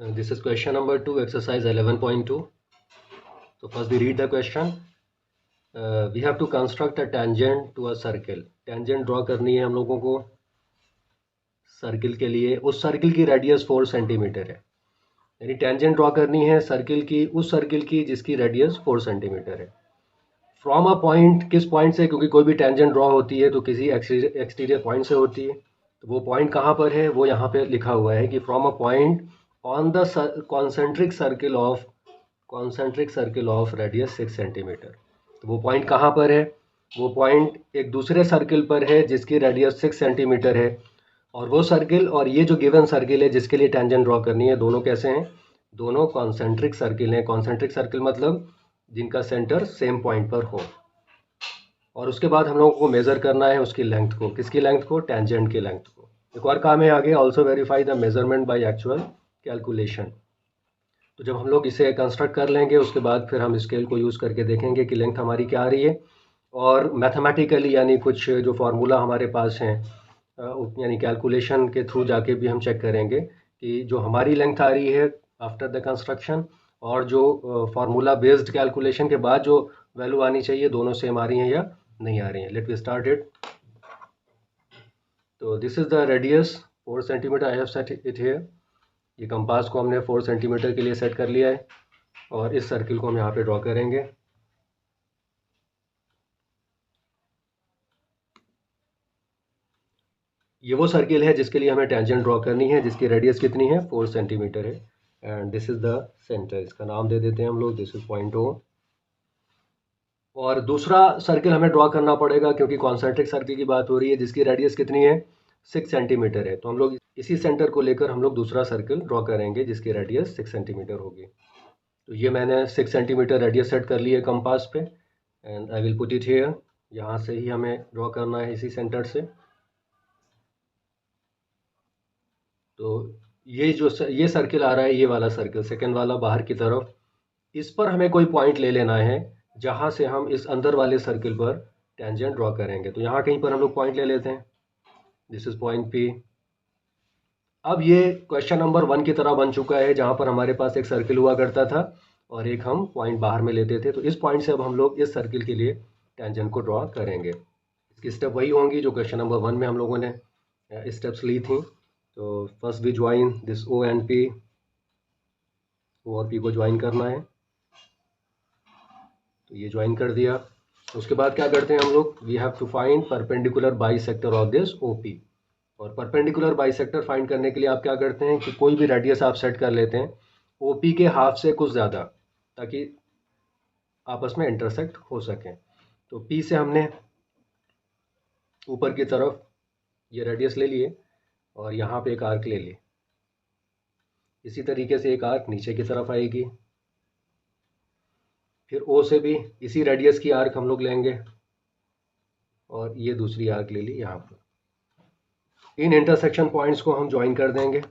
This is question number 2, exercise 11.2. So first we read the question. We have to construct a tangent to a circle. Tangent draw करनी है हम लोगों को circle के लिए. उस सर्किल की रेडियस 4 सेंटीमीटर है. यानी टेंजेंट ड्रॉ करनी है सर्किल की, उस सर्किल की जिसकी रेडियस 4 सेंटीमीटर है. फ्रॉम अ पॉइंट, किस पॉइंट से? क्योंकि कोई भी टेंजेंट ड्रॉ होती है तो किसी एक्सटीरियर पॉइंट से होती है. तो वो पॉइंट कहाँ पर है? वो यहाँ पे लिखा हुआ है कि from a point on the concentric circle of radius 6 centimetre. तो वो पॉइंट कहाँ पर है? वो पॉइंट एक दूसरे सर्किल पर है जिसकी रेडियस 6 सेंटीमीटर है. और वो सर्किल और ये जो गिवन सर्किल है जिसके लिए टेंजेंट ड्रॉ करनी है, दोनों कैसे हैं? दोनों कॉन्सेंट्रिक सर्किल हैं. कॉन्सेंट्रिक सर्किल मतलब जिनका सेंटर सेम पॉइंट पर हो. और उसके बाद हम लोगों को मेज़र करना है उसकी लेंथ को. किसकी लेंथ को? टेंजेंट की लेंथ को. एक और काम है आगे, also verify the measurement by actual calculation. तो जब हम लोग इसे कंस्ट्रक्ट कर लेंगे उसके बाद फिर हम स्केल को यूज़ करके देखेंगे कि लेंथ हमारी क्या आ रही है. और मैथमेटिकली यानी कुछ जो फार्मूला हमारे पास हैं, यानी कैलकुलेशन के थ्रू जाके भी हम चेक करेंगे कि जो हमारी लेंथ आ रही है आफ्टर द कंस्ट्रक्शन और जो फार्मूला बेस्ड कैलकुलेशन के बाद जो वैल्यू आनी चाहिए, दोनों सेम आ रही हैं या नहीं आ रही हैं. Let we start it. तो this is the radius 4 centimetre. I have set it here. ये कंपास को हमने 4 सेंटीमीटर के लिए सेट कर लिया है और इस सर्किल को हम यहाँ पे ड्रॉ करेंगे. ये वो सर्किल है जिसके लिए हमें टेंजेंट ड्रॉ करनी है, जिसकी रेडियस कितनी है? 4 सेंटीमीटर है. And this is the centre. इसका नाम दे देते हैं हम लोग. This is point O. और दूसरा सर्किल हमें ड्रॉ करना पड़ेगा क्योंकि कॉन्सेंट्रिक सर्किल की बात हो रही है जिसकी रेडियस कितनी है? 6 सेंटीमीटर है. तो हम लोग इसी सेंटर को लेकर हम लोग दूसरा सर्किल ड्रॉ करेंगे जिसकी रेडियस 6 सेंटीमीटर होगी. तो ये मैंने 6 सेंटीमीटर रेडियस सेट कर ली है कंपास पे. And I will put it here. यहाँ से ही हमें ड्रॉ करना है इसी सेंटर से. तो ये सर्किल आ रहा है, ये वाला सर्किल सेकंड वाला बाहर की तरफ. इस पर हमें कोई पॉइंट ले लेना है जहाँ से हम इस अंदर वाले सर्किल पर टेंजेंट ड्रॉ करेंगे. तो यहाँ कहीं पर हम लोग पॉइंट ले लेते हैं. This is point P. अब ये क्वेश्चन नंबर 1 की तरह बन चुका है जहाँ पर हमारे पास एक सर्किल हुआ करता था और एक हम पॉइंट बाहर में लेते थे. तो इस पॉइंट से अब हम लोग इस सर्किल के लिए टेंजेंट को ड्रॉ करेंगे. इसकी स्टेप वही होंगी जो क्वेश्चन नंबर 1 में हम लोगों ने स्टेप्स ली थी. तो first we join this O and P. O और पी को ज्वाइन करना है. तो ये ज्वाइन कर दिया. उसके बाद क्या करते हैं हम लोग? We have to find perpendicular bisector of this O P. और परपेंडिकुलर बाइसेक्टर फाइंड करने के लिए आप क्या करते हैं कि कोई भी रेडियस आप सेट कर लेते हैं ओ पी के हाफ से कुछ ज़्यादा, ताकि आपस में इंटरसेक्ट हो सकें. तो पी से हमने ऊपर की तरफ ये रेडियस ले लिए और यहाँ पे एक आर्क ले ली. इसी तरीके से एक आर्क नीचे की तरफ आएगी. फिर ओ से भी इसी रेडियस की आर्क हम लोग लेंगे और ये दूसरी आर्क ले ली यहाँ पर. इन इंटरसेक्शन पॉइंट्स को हम ज्वाइन कर देंगे.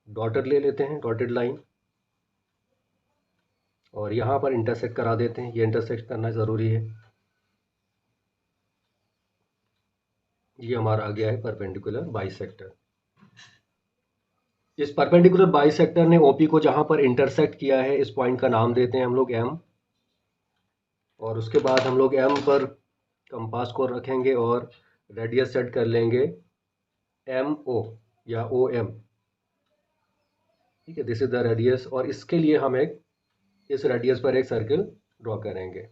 डॉटेड ले लेते हैं, डॉटेड लाइन, और यहाँ पर इंटरसेक्ट करा देते हैं. ये इंटरसेक्ट करना ज़रूरी है. ये हमारा आ गया है परपेंडिकुलर बाइसेक्टर. इस परपेंडिकुलर बाइसेक्टर ने ओपी को जहाँ पर इंटरसेक्ट किया है इस पॉइंट का नाम देते हैं हम लोग एम. और उसके बाद हम लोग एम पर कंपास को रखेंगे और रेडियस सेट कर लेंगे एम ओ या ओ एम. ठीक है, दिस इज द रेडियस. और इसके लिए हम एक इस रेडियस पर एक सर्किल ड्रॉ करेंगे.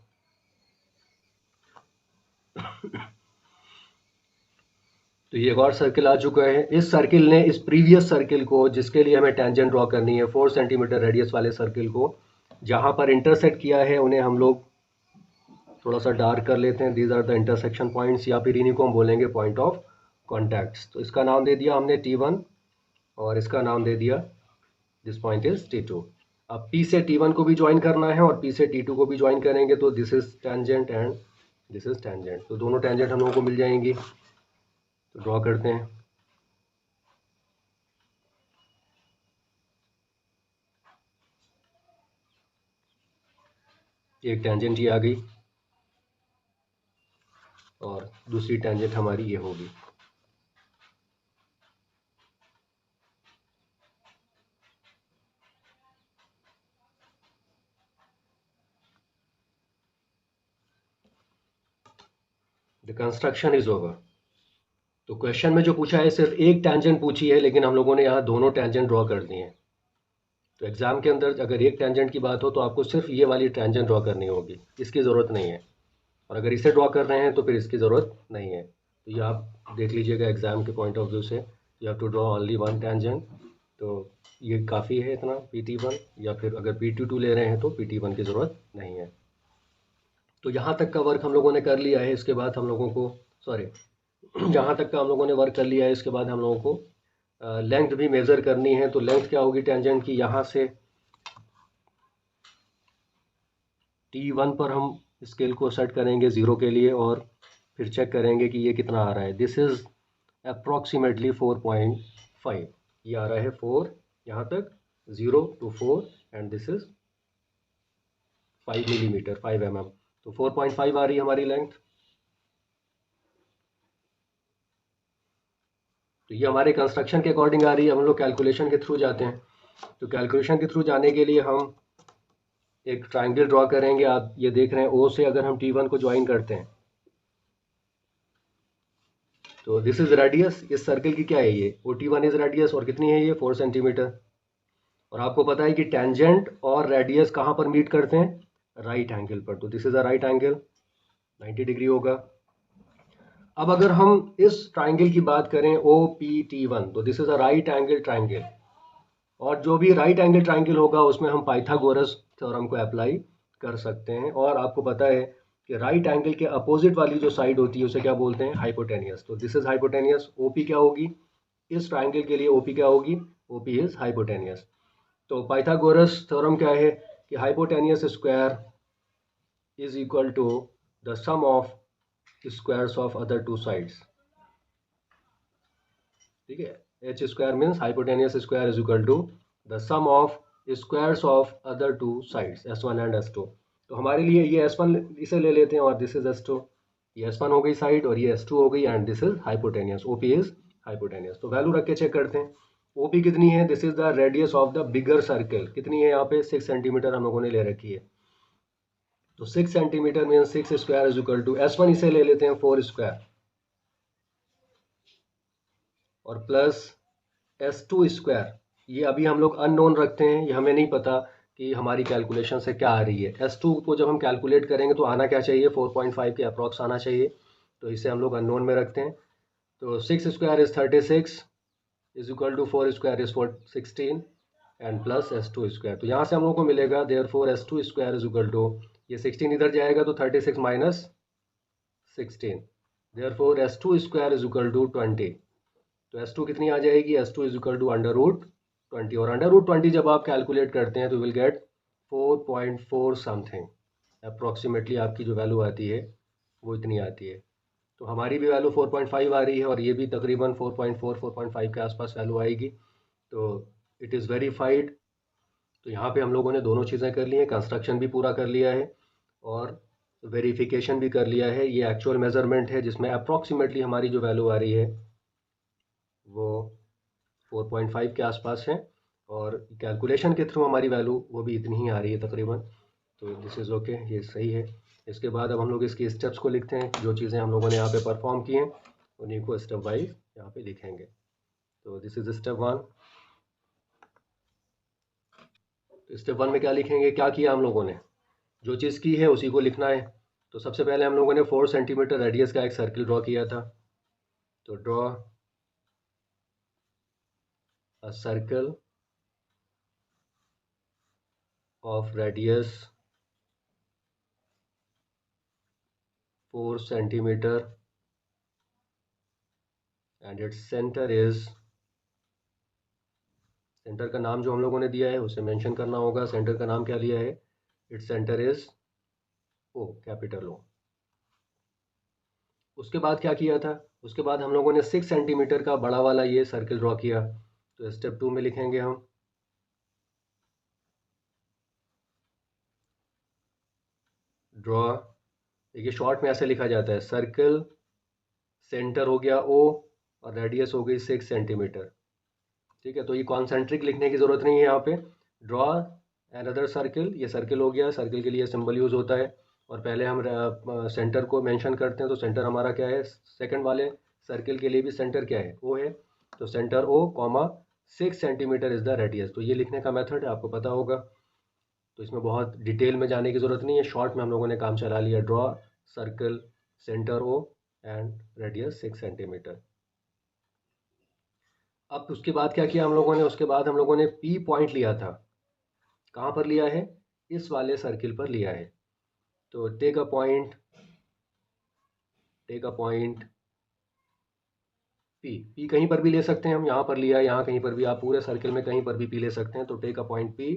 तो ये एक और सर्किल आ चुका है. इस सर्किल ने इस प्रीवियस सर्किल को, जिसके लिए हमें टेंजेंट ड्रॉ करनी है 4 सेंटीमीटर रेडियस वाले सर्किल को, जहाँ पर इंटरसेक्ट किया है उन्हें हम लोग थोड़ा सा डार्क कर लेते हैं. These are the intersection points, या फिर इन्हीं को हम बोलेंगे पॉइंट ऑफ कॉन्टैक्ट्स. तो इसका नाम दे दिया हमने T1 और इसका नाम दे दिया, दिस पॉइंट इज T2. अब P से T1 को भी ज्वाइन करना है और P से T2 को भी ज्वाइन करेंगे. तो this is tangent and this is tangent. तो दोनों टेंजेंट हम लोगों को मिल जाएंगी. तो ड्रॉ करते हैं. एक टेंजेंट ये आ गई और दूसरी टेंजेंट हमारी ये होगी। The construction is over. तो क्वेश्चन में जो पूछा है सिर्फ एक टेंजेंट पूछी है, लेकिन हम लोगों ने यहाँ दोनों टेंजेंट ड्रॉ कर दिए हैं। तो एग्जाम के अंदर अगर एक टेंजेंट की बात हो तो आपको सिर्फ ये वाली टेंजेंट ड्रॉ करनी होगी, इसकी ज़रूरत नहीं है। और अगर इसे ड्रॉ कर रहे हैं तो फिर इसकी ज़रूरत नहीं है। तो ये आप देख लीजिएगा एग्ज़ाम के पॉइंट ऑफ व्यू से, you have to draw only one tangent. तो ये काफ़ी है इतना PT1, या फिर अगर PT2 ले रहे हैं तो PT1 की ज़रूरत नहीं है। तो यहाँ तक का वर्क हम लोगों ने कर लिया है। इसके बाद हम लोगों को यहाँ तक का हम लोगों ने वर्क कर लिया है। इसके बाद हम लोगों को लेंथ भी मेज़र करनी है। तो लेंथ क्या होगी टेंजेंट की, यहाँ से T1 पर हम स्केल को सेट करेंगे 0 के लिए और फिर चेक करेंगे कि ये कितना आ रहा है। This is approximately 4.5। ये आ रहा है 4 यहाँ तक, 0 to 4, and this is 5 millimetre, 5 mm। तो 4.5 आ रही है हमारी लेंथ। तो ये हमारे कंस्ट्रक्शन के अकॉर्डिंग आ रही है। हम लोग कैलकुलेशन के थ्रू जाते हैं। तो कैलकुलेशन के थ्रू जाने के लिए हम एक ट्राइंगल ड्रॉ करेंगे। आप ये देख रहे हैं O से अगर हम T1 को ज्वाइन करते हैं तो दिस इज रेडियस। इस सर्कल की क्या है ये, OT1 इज रेडियस, और कितनी है ये 4 सेंटीमीटर। और आपको पता है कि टेंजेंट और रेडियस कहाँ पर मीट करते हैं, राइट एंगल पर। तो this is a right angle, 90 degree होगा। अब अगर हम इस ट्राइंगल की बात करें OPT1, तो this is a right angle triangle. और जो भी राइट एंगल ट्राइंगल होगा उसमें हम पाइथागोरस थ्योरम को अप्लाई कर सकते हैं। और आपको पता है कि राइट एंगल के अपोजिट वाली जो साइड होती है उसे क्या बोलते हैं, हाइपोटेनियस। तो दिस इज हाइपोटेनियस। OP क्या होगी, इस ट्राइंगल के लिए OP क्या होगी, OP इज हाइपोटेनियस। तो पाइथागोरस थ्योरम क्या है कि hypotenuse square is equal to the sum of squares of other two sides. ठीक है, H square means hypotenuse square is equal to the sum of squares of other two sides S1 and S2। तो हमारे लिए ये S1 इसे ले लेते हैं और दिस इज S2। ये S1 हो गई साइड और ये S2 हो गई, and this is hypotenuse, OP is hypotenuse. तो वैल्यू रख के चेक करते हैं। OP कितनी है, this is the radius of the bigger circle. कितनी है यहाँ पे, 6 सेंटीमीटर हम लोगों ने ले रखी है। तो 6 centimetre means 6 square is equal to S1 इसे ले लेते हैं 4 स्क्वायर और प्लस S2 स्क्वायर। ये अभी हम लोग अननोन रखते हैं, ये हमें नहीं पता कि हमारी कैलकुलेशन से क्या आ रही है। S2 को जब हम कैलकुलेट करेंगे तो आना क्या चाहिए, 4.5 के अप्रॉक्स आना चाहिए। तो इसे हम लोग अननोन में रखते हैं। तो 6 square is 36 is equal to 4 square is 16 and plus S2 square. तो यहाँ से हम लोग को मिलेगा therefore S2 square is equal to, ये 16 इधर जाएगा तो 36 minus 16, therefore S2 square is equal to 20। तो S2 कितनी आ जाएगी, S2 is equal to under root 20। और अंडर रूट 20 जब आप कैलकुलेट करते हैं तो विल गेट 4.4 समथिंग। अप्रॉक्सीमेटली आपकी जो वैल्यू आती है वो इतनी आती है। तो हमारी भी वैल्यू 4.5 आ रही है और ये भी तकरीबन 4.4 4.5 के आसपास वैल्यू आएगी। तो इट इज़ वेरीफाइड। तो यहाँ पे हम लोगों ने दोनों चीज़ें कर ली हैं, कंस्ट्रक्शन भी पूरा कर लिया है और वेरिफिकेशन भी कर लिया है। ये एक्चुअल मेजरमेंट है जिसमें अप्रॉक्सीमेटली हमारी जो वैल्यू आ रही है वो 4.5 के आसपास है, और कैलकुलेशन के थ्रू हमारी वैल्यू वो भी इतनी ही आ रही है तकरीबन। तो दिस इज़ ओके, ये सही है। इसके बाद अब हम लोग इसकी स्टेप्स को लिखते हैं, जो चीज़ें हम लोगों ने यहाँ पे परफॉर्म की हैं उन्हीं को स्टेप वाइज यहाँ पे लिखेंगे। तो दिस इज़ स्टेप 1। तो स्टेप 1 में क्या लिखेंगे, क्या किया हम लोगों ने, जो चीज़ की है उसी को लिखना है। तो सबसे पहले हम लोगों ने 4 सेंटीमीटर रेडियस का एक सर्किल ड्रॉ किया था। तो draw a circle of radius 4 centimeter and its center is, centre का नाम जो हम लोगों ने दिया है उसे मेंशन करना होगा। सेंटर का नाम क्या लिया है, its centre is O, capital O। उसके बाद क्या किया था, उसके बाद हम लोगों ने 6 सेंटीमीटर का बड़ा वाला ये सर्किल ड्रॉ किया। तो स्टेप 2 में लिखेंगे हम, ड्रॉ, देखिए शॉर्ट में ऐसे लिखा जाता है, सर्कल सेंटर हो गया O और रेडियस हो गई 6 सेंटीमीटर। ठीक है, तो ये कॉन्सेंट्रिक लिखने की ज़रूरत नहीं है यहाँ पे। ड्रॉ अनदर सर्किल, ये सर्किल हो गया, सर्किल के लिए सिंबल यूज़ होता है। और पहले हम सेंटर को मेंशन करते हैं, तो सेंटर हमारा क्या है, सेकंड वाले सर्किल के लिए भी सेंटर क्या है, O है। तो centre O comma 6 centimetre is the radius. तो ये लिखने का मेथड है, आपको पता होगा, तो इसमें बहुत डिटेल में जाने की ज़रूरत नहीं है, शॉर्ट में हम लोगों ने काम चला लिया। Draw circle centre O and radius 6 centimetre. अब उसके बाद क्या किया हम लोगों ने, उसके बाद हम लोगों ने P पॉइंट लिया था। कहाँ पर लिया है, इस वाले सर्किल पर लिया है। तो टेक अ पॉइंट P कहीं पर भी ले सकते हैं हम, यहाँ पर लिया, यहाँ कहीं पर भी, आप पूरे सर्किल में कहीं पर भी P ले सकते हैं। तो take a point P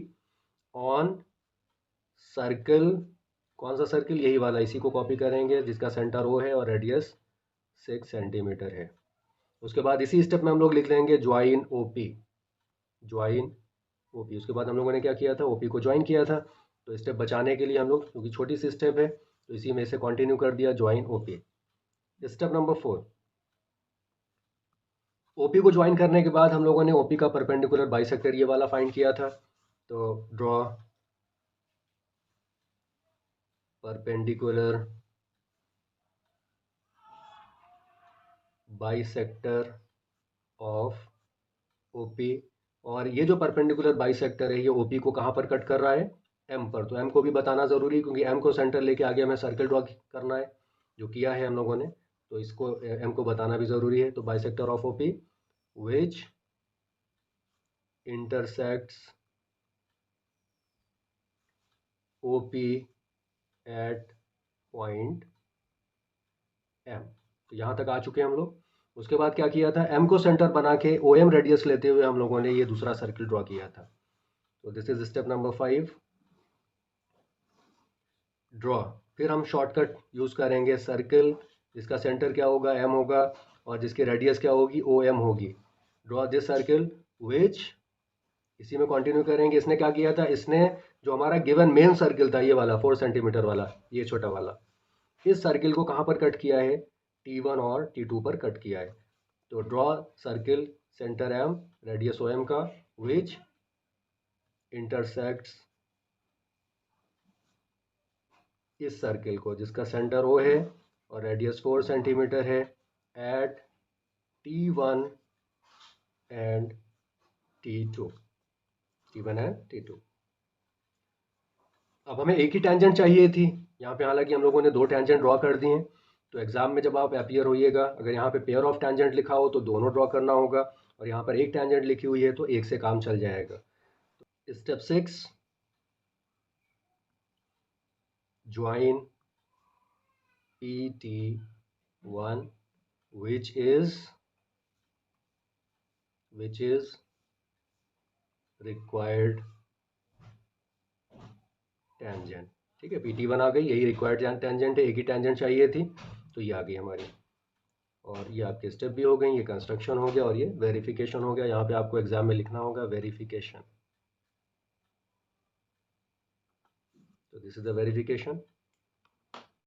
on circle, कौन सा सर्किल, यही वाला, इसी को कॉपी करेंगे जिसका सेंटर O है और रेडियस 6 सेंटीमीटर है। उसके बाद इसी स्टेप में हम लोग लिख लेंगे ज्वाइन OP, ज्वाइन OP। उसके बाद हम लोगों ने क्या किया था, OP को ज्वाइन किया था। तो स्टेप बचाने के लिए हम लोग, क्योंकि छोटी सी स्टेप है, तो इसी में से कंटिन्यू कर दिया, join OP। Step number 4, OP को ज्वाइन करने के बाद हम लोगों ने OP का परपेंडिकुलर बाइसेक्टर ये वाला फाइंड किया था। तो draw perpendicular bisector of OP। और ये जो परपेंडिकुलर बाइसेक्टर है, ये OP को कहाँ पर कट कर रहा है, M पर। तो M को भी बताना ज़रूरी है, क्योंकि M को सेंटर लेके आगे हमें सर्कल ड्रॉ करना है, जो किया है हम लोगों ने। तो इसको M को बताना भी ज़रूरी है। तो bisector of OP which intersects OP at point M। तो यहाँ तक आ चुके हैं हम लोग। उसके बाद क्या किया था, M को सेंटर बना के OM रेडियस लेते हुए हम लोगों ने ये दूसरा सर्किल ड्रॉ किया था। तो this is step number 5, draw. फिर हम शॉर्टकट यूज़ करेंगे, सर्किल जिसका सेंटर क्या होगा, M होगा, और जिसकी रेडियस क्या होगी, OM होगी। ड्रॉ दिस सर्किल विच, इसी में कंटिन्यू करेंगे। इसने क्या किया था, इसने जो हमारा गिवन मेन सर्किल था, ये वाला 4 सेंटीमीटर वाला, ये छोटा वाला, इस सर्किल को कहाँ पर कट किया है, T1 और T2 पर कट किया है। तो draw circle centre M, radius OM का, विच इंटरसेक्ट्स इस सर्किल को, जिसका सेंटर O है और रेडियस 4 सेंटीमीटर है, at T1 and T2, T1 and T2। अब हमें एक ही टेंजेंट चाहिए थी यहाँ पे, हालांकि हम लोगों ने 2 टेंजेंट ड्रॉ कर दिए हैं। तो एग्जाम में जब आप अपीयर होइएगा, अगर यहाँ पे पेयर ऑफ टेंजेंट लिखा हो तो दोनों ड्रॉ करना होगा, और यहाँ पर एक टेंजेंट लिखी हुई है तो एक से काम चल जाएगा। Step 6, join PT1 which is required tangent. ठीक है, PT1 आ गई, यही रिक्वायर्ड टेंजेंट है, एक ही टेंजेंट चाहिए थी, तो ये आ गई हमारी। और ये आपके स्टेप भी हो गई, ये कंस्ट्रक्शन हो गया और ये वेरिफिकेशन हो गया। यहाँ पे आपको एग्जाम में लिखना होगा वेरिफिकेशन। तो दिस इज द वेरिफिकेशन।